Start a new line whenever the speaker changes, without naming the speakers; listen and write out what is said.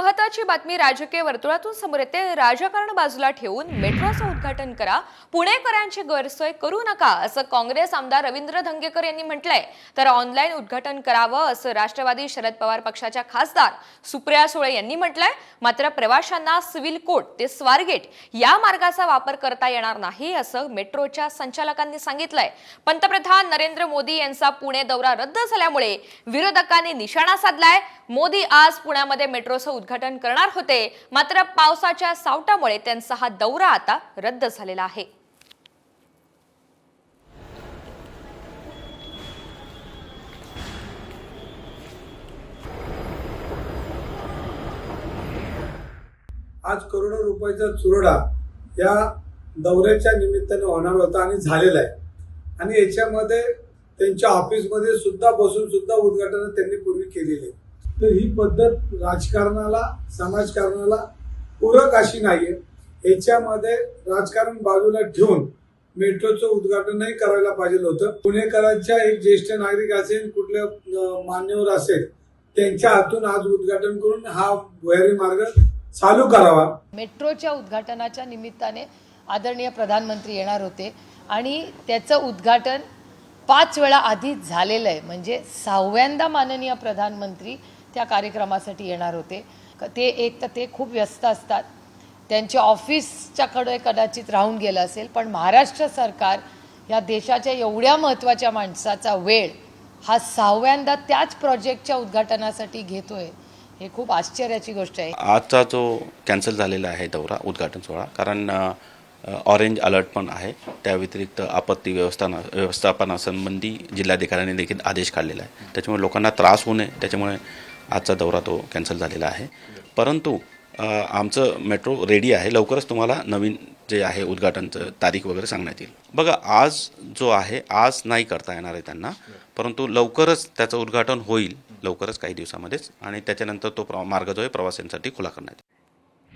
महत्त्वाची बातमी राजकीय वर्तुळातून समोर येते। राजकारण बाजूला ठेवून मेट्रोचं उद्घाटन करा, पुणेकरांची गैरसोय करू नका असं काँग्रेस आमदार रवींद्र धंगेकर यांनी म्हटलंय। तर ऑनलाईन उद्घाटन करावं असं राष्ट्रवादी शरद पवार पक्षाच्या खासदार सुप्रिया सुळे यांनी म्हटलंय। मात्र प्रवाशांना सिव्हिल कोर्ट ते स्वारगेट या मार्गाचा वापर करता येणार नाही असं मेट्रोच्या संचालकांनी सांगितलंय। पंतप्रधान नरेंद्र मोदी यांचा पुणे दौरा रद्द झाल्यामुळे विरोधकांनी निशाणा साधलाय। मोदी आज पुण्यामध्ये मेट्रोचं उद्घाटन करणार होते, मात्र पावसाच्या सावटामुळे त्यांचा हा दौरा आता रद्द झालेला आहे।
आज करोडो रुपयाचा चुरडा या दौऱ्याच्या निमित्ताने होणार होता आणि झालेला आहे। आणि याच्यामध्ये त्यांच्या ऑफिसमध्ये सुद्धा बसून सुद्धा उद्घाटन त्यांनी पूर्वी केलेले आहे। तर ही पद्धत राजकारणाला समाजकारणाला पूरक अशी नाहीये। याच्यामध्ये राजकारण बाजूला ठेवून मेट्रोचं उद्घाटनही करायला पाहिजे होतं। पुणेकरांच्या एक ज्येष्ठ नागरिक असेल, कुठल्या मान्यवर असेल, त्यांच्या हातून आज उद्घाटन करून हा भुयारी मार्ग चालू करावा।
मेट्रोच्या उद्घाटनाच्या निमित्ताने आदरणीय प्रधानमंत्री येणार होते आणि त्याचं उद्घाटन 5 वेळा आधी झालेलं आहे। म्हणजे 6व्यांदा माननीय प्रधानमंत्री त्या कार्यक्रमासाठी येणार होते। ते एक तर ते खूप व्यस्त असतात, त्यांच्या ऑफिसच्याकडे कदाचित राहून गेलं असेल, पण महाराष्ट्र सरकार या देशाच्या एवढ्या महत्त्वाच्या माणसाचा वेळ हा 6व्यांदा त्याच प्रोजेक्टच्या उद्घाटनासाठी घेतोय, हे खूप आश्चर्याची गोष्ट आहे।
आजचा जो कॅन्सल झालेला आहे दौरा उद्घाटन सोहळा, कारण ऑरेंज अलर्ट पण आहे। त्या व्यतिरिक्त आपत्ती व्यवस्थापनासंबंधी जिल्हाधिकाऱ्यांनी देखील आदेश काढलेला आहे। त्याच्यामुळे लोकांना त्रास होऊ नये, त्याच्यामुळे आजचा दौरा तो कॅन्सल झालेला आहे। परंतु आमचं मेट्रो रेडी आहे। लवकरच तुम्हाला नवीन जे आहे उद्घाटनचं तारीख वगैरे सांगण्यात येईल। बघा, आज जो आहे आज नाही करता येणार आहे त्यांना, परंतु लवकरच त्याचं उद्घाटन होईल, लवकरच काही दिवसामध्येच, आणि त्याच्यानंतर तो मार्ग जो आहे प्रवाशांसाठी खुला करण्यात येईल।